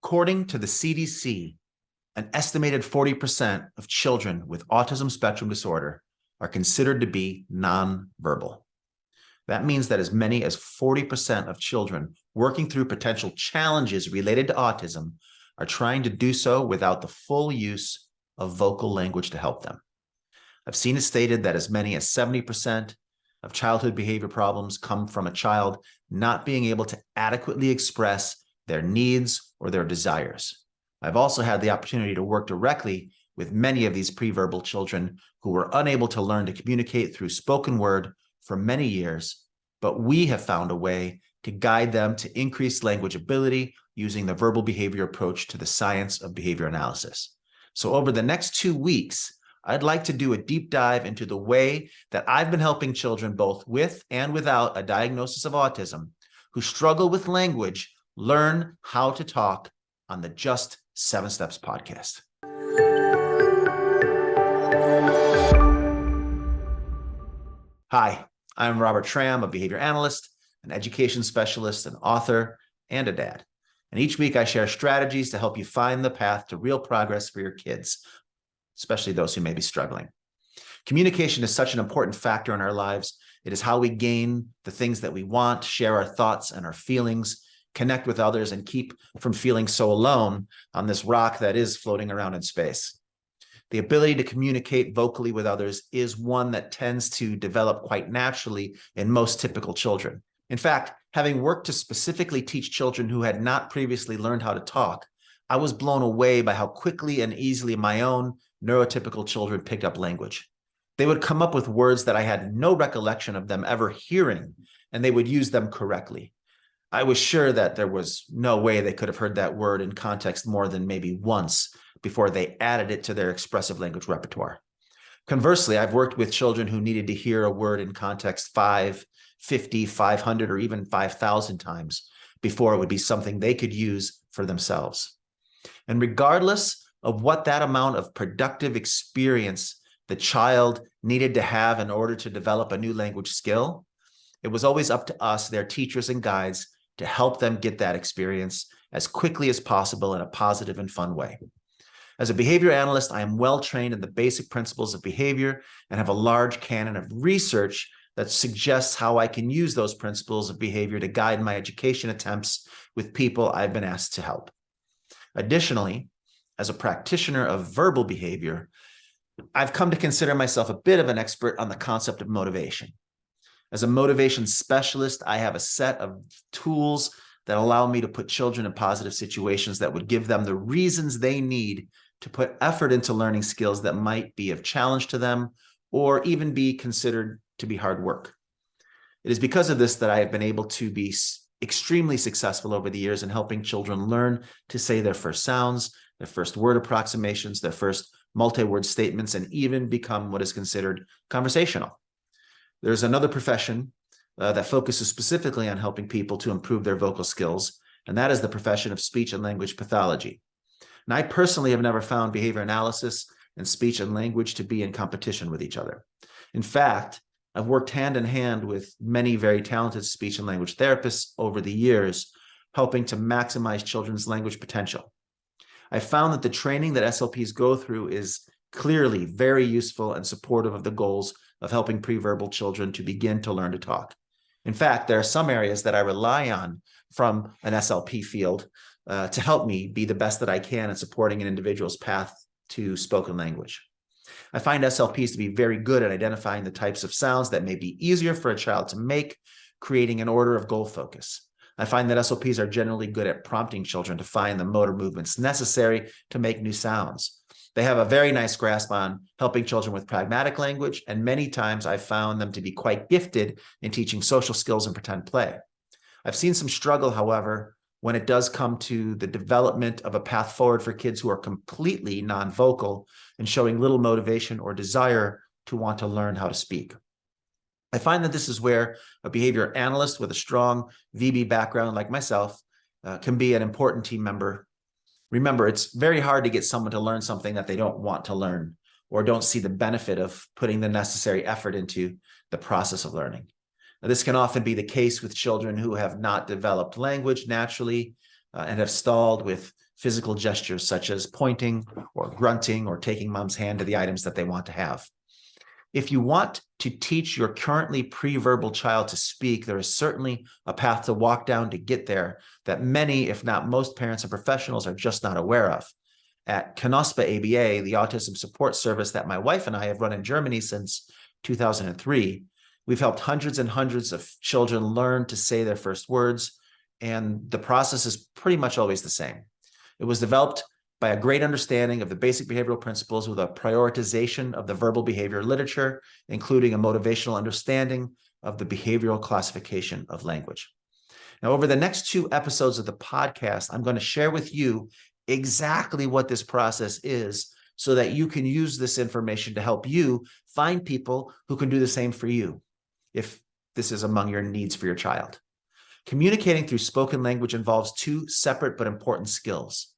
According to the CDC, an estimated 40% of children with autism spectrum disorder are considered to be nonverbal. That means that as many as 40% of children working through potential challenges related to autism are trying to do so without the full use of vocal language to help them. I've seen it stated that as many as 70% of childhood behavior problems come from a child not being able to adequately express their needs or their desires. I've also had the opportunity to work directly with many of these pre-verbal children who were unable to learn to communicate through spoken word for many years, but we have found a way to guide them to increase language ability using the verbal behavior approach to the science of behavior analysis. So over the next 2 weeks, I'd like to do a deep dive into the way that I've been helping children both with and without a diagnosis of autism who struggle with language learn how to talk on the Just 7 Steps podcast. Hi, I'm Robert Schramm, a behavior analyst, an education specialist, an author, and a dad. And each week I share strategies to help you find the path to real progress for your kids, especially those who may be struggling. Communication is such an important factor in our lives. It is how we gain the things that we want, share our thoughts and our feelings, connect with others, and keep from feeling so alone on this rock that is floating around in space. The ability to communicate vocally with others is one that tends to develop quite naturally in most typical children. In fact, having worked to specifically teach children who had not previously learned how to talk, I was blown away by how quickly and easily my own neurotypical children picked up language. They would come up with words that I had no recollection of them ever hearing, and they would use them correctly. I was sure that there was no way they could have heard that word in context more than maybe once before they added it to their expressive language repertoire. Conversely, I've worked with children who needed to hear a word in context 5, 50, 500, or even 5,000 times before it would be something they could use for themselves. And regardless of what that amount of productive experience the child needed to have in order to develop a new language skill, it was always up to us, their teachers and guides, to help them get that experience as quickly as possible in a positive and fun way. As a behavior analyst, I am well trained in the basic principles of behavior and have a large canon of research that suggests how I can use those principles of behavior to guide my education attempts with people I've been asked to help. Additionally, as a practitioner of verbal behavior, I've come to consider myself a bit of an expert on the concept of motivation. As a motivation specialist, I have a set of tools that allow me to put children in positive situations that would give them the reasons they need to put effort into learning skills that might be of challenge to them or even be considered to be hard work. It is because of this that I have been able to be extremely successful over the years in helping children learn to say their first sounds, their first word approximations, their first multi-word statements, and even become what is considered conversational. There's another profession that focuses specifically on helping people to improve their vocal skills, and that is the profession of speech and language pathology. And I personally have never found behavior analysis and speech and language to be in competition with each other. In fact, I've worked hand in hand with many very talented speech and language therapists over the years, helping to maximize children's language potential. I found that the training that SLPs go through is clearly very useful and supportive of the goals of helping pre-verbal children to begin to learn to talk. In fact, there are some areas that I rely on from an SLP field to help me be the best that I can in supporting an individual's path to spoken language. I find SLPs to be very good at identifying the types of sounds that may be easier for a child to make, creating an order of goal focus. I find that SLPs are generally good at prompting children to find the motor movements necessary to make new sounds. They have a very nice grasp on helping children with pragmatic language, and many times I've found them to be quite gifted in teaching social skills and pretend play. I've seen some struggle, however, when it does come to the development of a path forward for kids who are completely non-vocal and showing little motivation or desire to want to learn how to speak. I find that this is where a behavior analyst with a strong VB background like myself can be an important team member. Remember, it's very hard to get someone to learn something that they don't want to learn or don't see the benefit of putting the necessary effort into the process of learning. Now, this can often be the case with children who have not developed language naturally and have stalled with physical gestures such as pointing or grunting or taking mom's hand to the items that they want to have. If you want to teach your currently pre-verbal child to speak, there is certainly a path to walk down to get there that many, if not most parents and professionals are just not aware of. At Knospa ABA, the autism support service that my wife and I have run in Germany since 2003, we've helped hundreds and hundreds of children learn to say their first words, and the process is pretty much always the same. It was developed by a great understanding of the basic behavioral principles with a prioritization of the verbal behavior literature, including a motivational understanding of the behavioral classification of language. Now, over the next 2 episodes of the podcast, I'm going to share with you exactly what this process is so that you can use this information to help you find people who can do the same for you, if this is among your needs for your child. Communicating through spoken language involves 2 separate but important skills.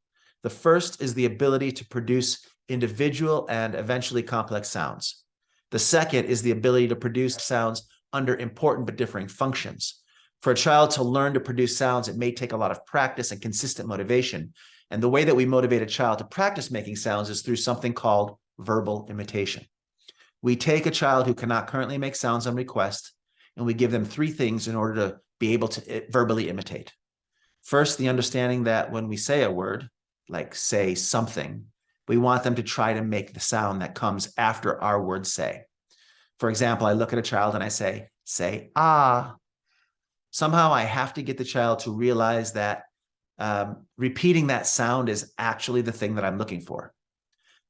The first is the ability to produce individual and eventually complex sounds. The second is the ability to produce sounds under important but differing functions. For a child to learn to produce sounds, it may take a lot of practice and consistent motivation. And the way that we motivate a child to practice making sounds is through something called verbal imitation. We take a child who cannot currently make sounds on request, and we give them 3 things in order to be able to verbally imitate. First, the understanding that when we say a word, like say something, we want them to try to make the sound that comes after our word say. For example, I look at a child and I say ah. Somehow I have to get the child to realize that repeating that sound is actually the thing that I'm looking for.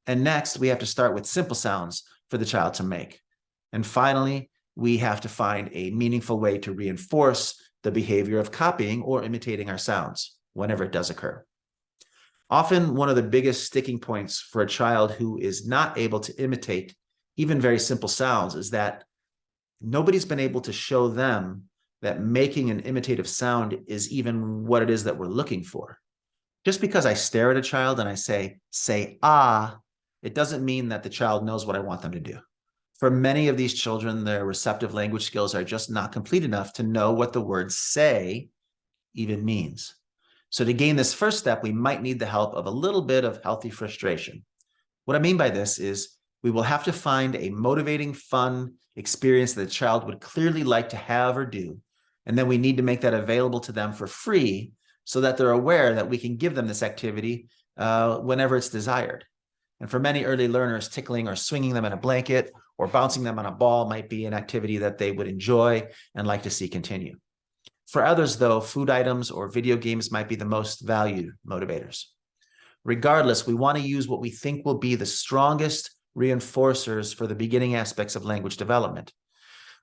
And next, we have to start with simple sounds for the child to make. And finally, we have to find a meaningful way to reinforce the behavior of copying or imitating our sounds whenever it does occur. Often, one of the biggest sticking points for a child who is not able to imitate even very simple sounds is that nobody's been able to show them that making an imitative sound is even what it is that we're looking for. Just because I stare at a child and I say ah, it doesn't mean that the child knows what I want them to do. For many of these children, their receptive language skills are just not complete enough to know what the word say even means. So to gain this first step, we might need the help of a little bit of healthy frustration. What I mean by this is we will have to find a motivating, fun experience that the child would clearly like to have or do. And then we need to make that available to them for free so that they're aware that we can give them this activity whenever it's desired. And for many early learners, tickling or swinging them in a blanket or bouncing them on a ball might be an activity that they would enjoy and like to see continue. For others, though, food items or video games might be the most valued motivators. Regardless, we want to use what we think will be the strongest reinforcers for the beginning aspects of language development.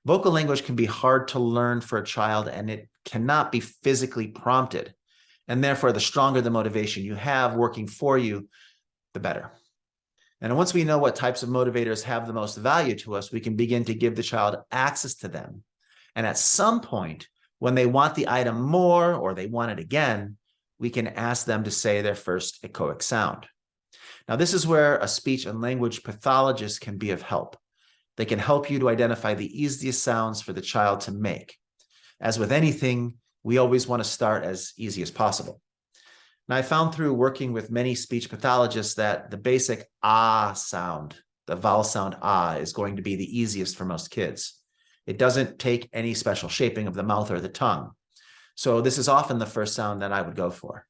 Vocal language can be hard to learn for a child, and it cannot be physically prompted. And therefore, the stronger the motivation you have working for you, the better. And once we know what types of motivators have the most value to us, we can begin to give the child access to them. And at some point, when they want the item more or they want it again, we can ask them to say their first echoic sound. Now, this is where a speech and language pathologist can be of help. They can help you to identify the easiest sounds for the child to make. As with anything, we always want to start as easy as possible. Now, I found through working with many speech pathologists that the basic ah sound, the vowel sound ah, is going to be the easiest for most kids. It doesn't take any special shaping of the mouth or the tongue. So this is often the first sound that I would go for.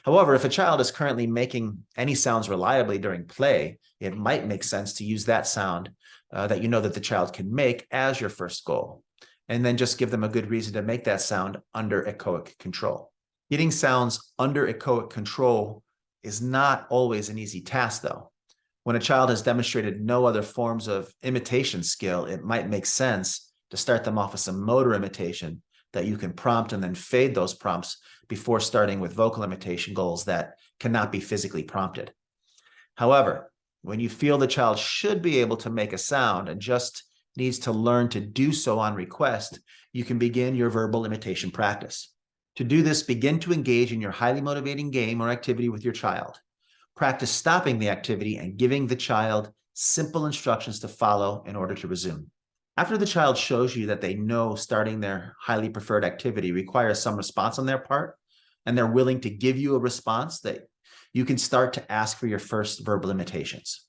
However, if a child is currently making any sounds reliably during play, it might make sense to use that sound that you know that the child can make as your first goal, and then just give them a good reason to make that sound under echoic control. Getting sounds under echoic control is not always an easy task, though. When a child has demonstrated no other forms of imitation skill, it might make sense to start them off with some motor imitation that you can prompt and then fade those prompts before starting with vocal imitation goals that cannot be physically prompted. However, when you feel the child should be able to make a sound and just needs to learn to do so on request, you can begin your verbal imitation practice. To do this, begin to engage in your highly motivating game or activity with your child. Practice stopping the activity and giving the child simple instructions to follow in order to resume. After the child shows you that they know starting their highly preferred activity requires some response on their part, and they're willing to give you a response that you can start to ask for your first verbal imitations.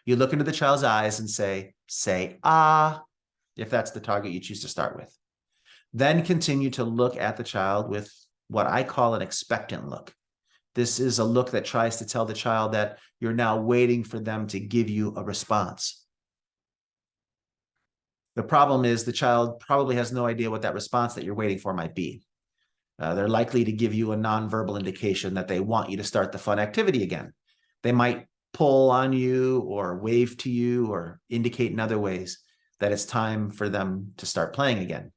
You look into the child's eyes and say, ah, if that's the target you choose to start with. Then continue to look at the child with what I call an expectant look. This is a look that tries to tell the child that you're now waiting for them to give you a response. The problem is the child probably has no idea what that response that you're waiting for might be. They're likely to give you a nonverbal indication that they want you to start the fun activity again. They might pull on you or wave to you or indicate in other ways that it's time for them to start playing again.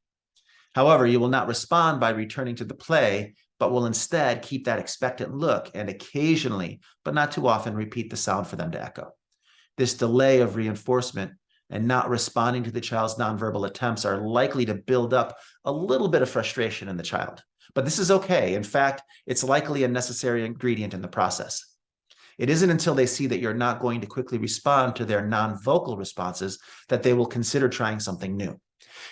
However, you will not respond by returning to the play, but will instead keep that expectant look and occasionally, but not too often, repeat the sound for them to echo. This delay of reinforcement and not responding to the child's nonverbal attempts are likely to build up a little bit of frustration in the child. But this is okay. In fact, it's likely a necessary ingredient in the process. It isn't until they see that you're not going to quickly respond to their non-vocal responses that they will consider trying something new.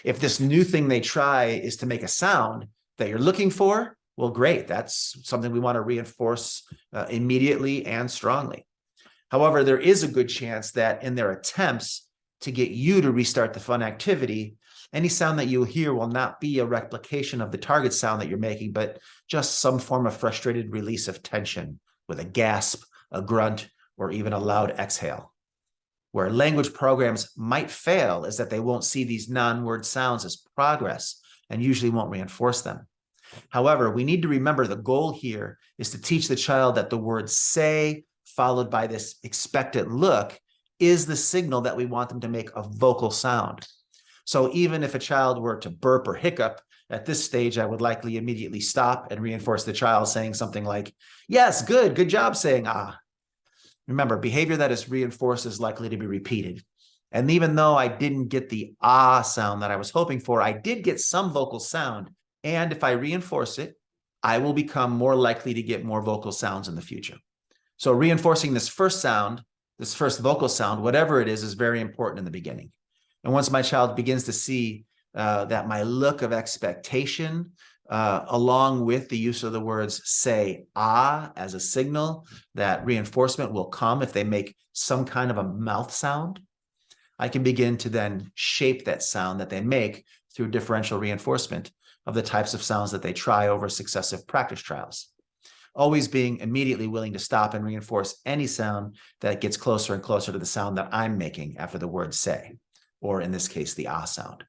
If this new thing they try is to make a sound that you're looking for, well, great. That's something we want to reinforce immediately and strongly. However, there is a good chance that in their attempts to get you to restart the fun activity, any sound that you hear will not be a replication of the target sound that you're making, but just some form of frustrated release of tension with a gasp, a grunt, or even a loud exhale. Where language programs might fail is that they won't see these non-word sounds as progress and usually won't reinforce them. However, we need to remember the goal here is to teach the child that the word say followed by this expectant look is the signal that we want them to make a vocal sound. So even if a child were to burp or hiccup, at this stage, I would likely immediately stop and reinforce the child saying something like, yes, good job saying ah. Remember, behavior that is reinforced is likely to be repeated. And even though I didn't get the ah sound that I was hoping for, I did get some vocal sound. And if I reinforce it, I will become more likely to get more vocal sounds in the future. So reinforcing this first sound, this first vocal sound, whatever it is very important in the beginning. And once my child begins to see that my look of expectation, along with the use of the words say ah as a signal that reinforcement will come if they make some kind of a mouth sound, I can begin to then shape that sound that they make through differential reinforcement of the types of sounds that they try over successive practice trials. Always being immediately willing to stop and reinforce any sound that gets closer and closer to the sound that I'm making after the word say, or in this case, the ah sound.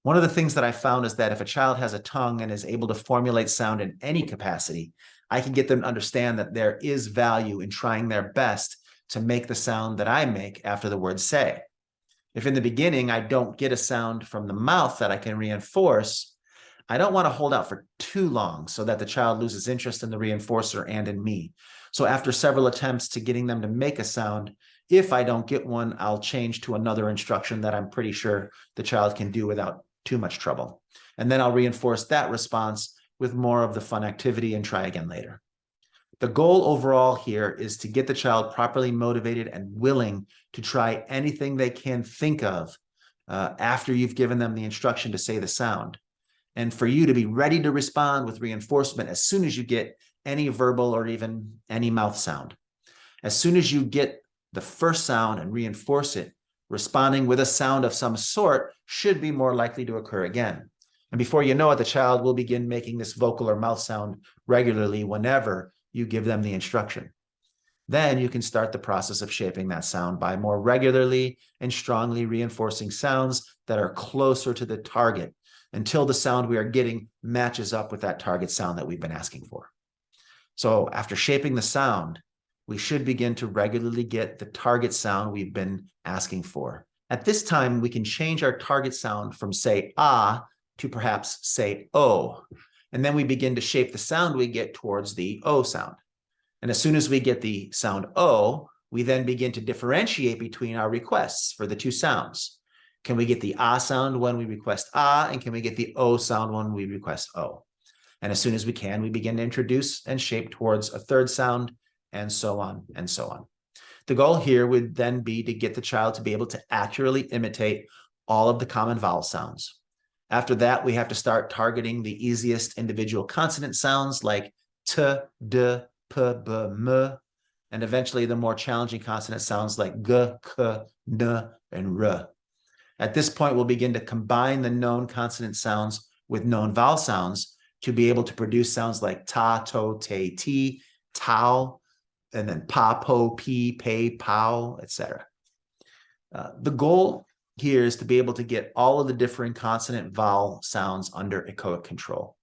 One of the things that I found is that if a child has a tongue and is able to formulate sound in any capacity, I can get them to understand that there is value in trying their best to make the sound that I make after the word say. If in the beginning I don't get a sound from the mouth that I can reinforce, I don't want to hold out for too long so that the child loses interest in the reinforcer and in me. So after several attempts to getting them to make a sound, if I don't get one, I'll change to another instruction that I'm pretty sure the child can do without too much trouble. And then I'll reinforce that response with more of the fun activity and try again later. The goal overall here is to get the child properly motivated and willing to try anything they can think of after you've given them the instruction to say the sound. And for you to be ready to respond with reinforcement as soon as you get any verbal or even any mouth sound. As soon as you get the first sound and reinforce it, responding with a sound of some sort should be more likely to occur again. And before you know it, the child will begin making this vocal or mouth sound regularly whenever you give them the instruction. Then you can start the process of shaping that sound by more regularly and strongly reinforcing sounds that are closer to the target until the sound we are getting matches up with that target sound that we've been asking for. So after shaping the sound, we should begin to regularly get the target sound we've been asking for. At this time, we can change our target sound from say ah to perhaps say oh. And then we begin to shape the sound we get towards the O sound. And as soon as we get the sound O, we then begin to differentiate between our requests for the two sounds. Can we get the ah sound when we request ah, and can we get the O sound when we request O? And as soon as we can, we begin to introduce and shape towards a third sound, and so on and so on. The goal here would then be to get the child to be able to accurately imitate all of the common vowel sounds. After that, we have to start targeting the easiest individual consonant sounds like t, d, p, b, m, and eventually the more challenging consonant sounds like g, k, n, and r. At this point, we'll begin to combine the known consonant sounds with known vowel sounds to be able to produce sounds like ta, to, te, ti, tau, and then pa, po, pi, pe, pow, etc. The goal here is to be able to get all of the differing consonant vowel sounds under echoic control.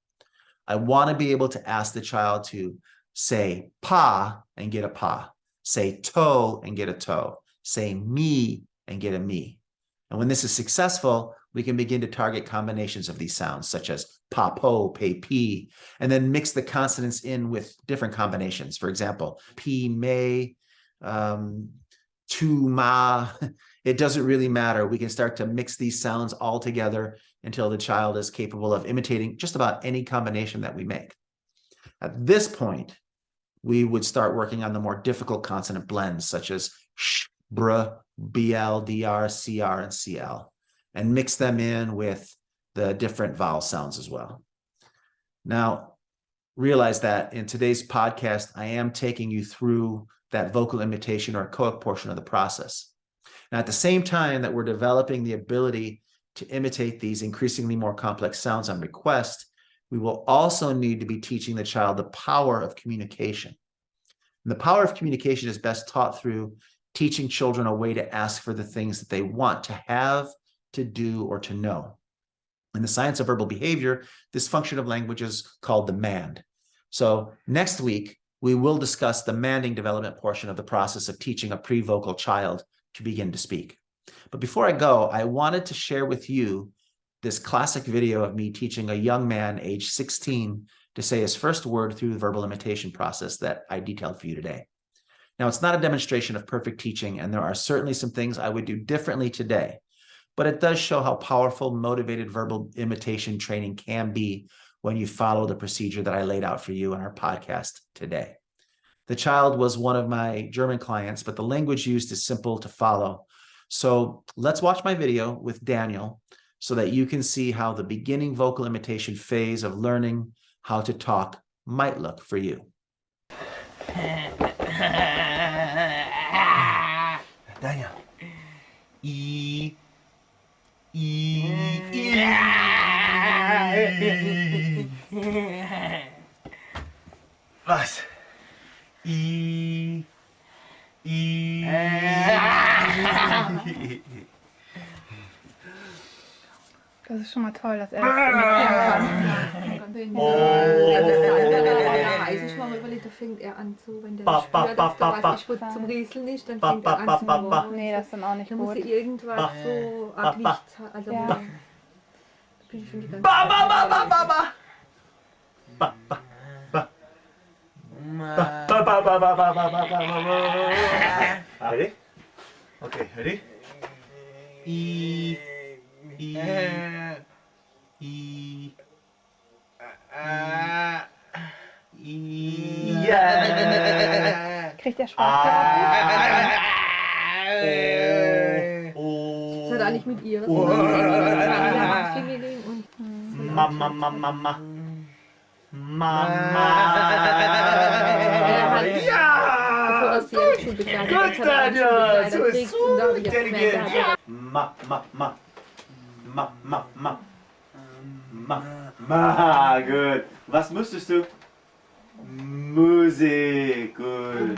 I want to be able to ask the child to say pa and get a pa, say to and get a to, say me and get a me. And when this is successful, we can begin to target combinations of these sounds, such as pa, po, pe, pi, and then mix the consonants in with different combinations. For example, pi, me, tu, ma. It doesn't really matter. We can start to mix these sounds all together until the child is capable of imitating just about any combination that we make. At this point, we would start working on the more difficult consonant blends, such as sh, br, bl, dr, cr, and cl, and mix them in with the different vowel sounds as well. Now, realize that in today's podcast, I am taking you through that vocal imitation or echoic portion of the process. Now, at the same time that we're developing the ability to imitate these increasingly more complex sounds on request, we will also need to be teaching the child the power of communication. And the power of communication is best taught through teaching children a way to ask for the things that they want to have, to do, or to know. In the science of verbal behavior, this function of language is called demand. So next week, we will discuss the demanding development portion of the process of teaching a pre-vocal child to begin to speak. But before I go, I wanted to share with you this classic video of me teaching a young man, age 16, to say his first word through the verbal imitation process that I detailed for you today. Now, it's not a demonstration of perfect teaching, and there are certainly some things I would do differently today, but it does show how powerful motivated verbal imitation training can be when you follow the procedure that I laid out for you in our podcast today. The child was one of my German clients, but the language used is simple to follow. So let's watch my video with Daniel so that you can see how the beginning vocal imitation phase of learning how to talk might look for you. Daniel. Was? Das ist schon mal toll, dass er das imitieren kann. Ich schon mal überlegt, da fängt er an zu, wenn der weiß ich zum Rieseln nicht, dann fängt er an zu rohren. Nee, das ist dann auch nicht dann gut. muss er irgendwas so Licht, also Ja. da bin ich schon die ganze Ready? Okay, ready? Kriegt der Schwarz Das hat eigentlich mit ihr. Das Klingeling und Mama. bevor er sie Schulbegleiter Gut, Daniel! So ist so intelligent! Gut. Was müsstest du? Musik, gut.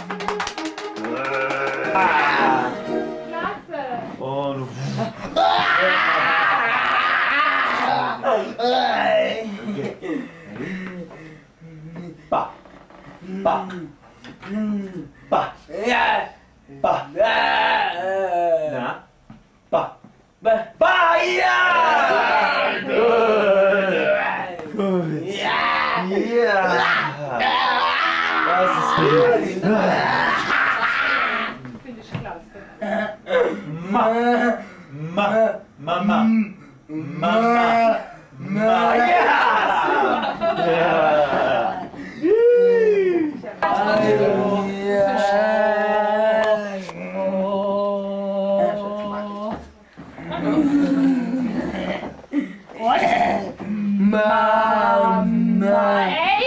Und Ba. Na? Ba. Ja! Gut. Ja! Das ist gut. Finde ich klasse. Mama.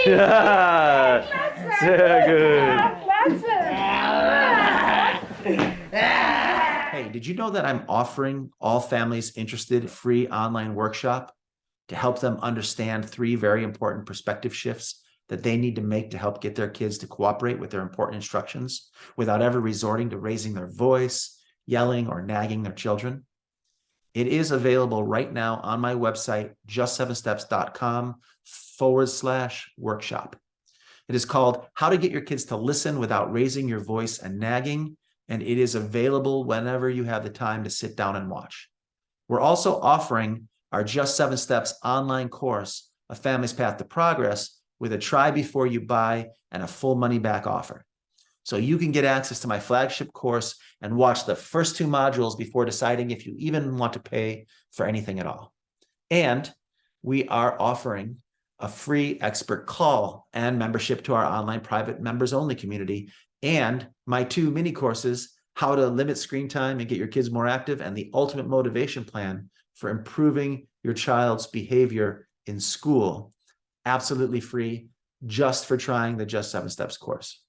Ja, sehr gut. did you know that I'm offering all families interested a free online workshop to help them understand 3 very important perspective shifts that they need to make to help get their kids to cooperate with their important instructions without ever resorting to raising their voice, yelling, or nagging their children? It is available right now on my website, just7steps.com/workshop. It is called How to Get Your Kids to Listen Without Raising Your Voice and Nagging, and it is available whenever you have the time to sit down and watch. We're also offering our Just 7 Steps online course, A Family's Path to Progress, with a try before you buy and a full money back offer. So you can get access to my flagship course and watch the first 2 modules before deciding if you even want to pay for anything at all. And we are offering a free expert call and membership to our online private members only community, and my 2 mini courses, How to Limit Screen Time and Get Your Kids More Active, and the Ultimate Motivation Plan for Improving Your Child's Behavior in School, absolutely free, just for trying the Just 7 Steps course.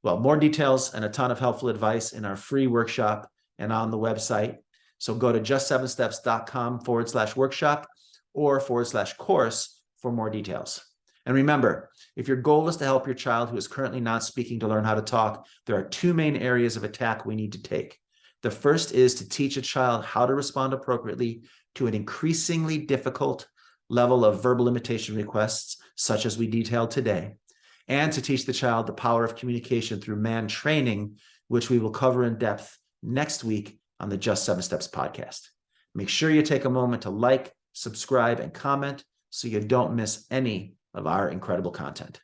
Well, more details and a ton of helpful advice in our free workshop and on the website. So go to just7steps.com/workshop or /course for more details. And remember, if your goal is to help your child who is currently not speaking to learn how to talk, there are 2 main areas of attack we need to take. The first is to teach a child how to respond appropriately to an increasingly difficult level of verbal imitation requests, such as we detailed today, and to teach the child the power of communication through man training, which we will cover in depth next week on the Just 7 Steps podcast. Make sure you take a moment to like, subscribe, and comment so you don't miss any of our incredible content.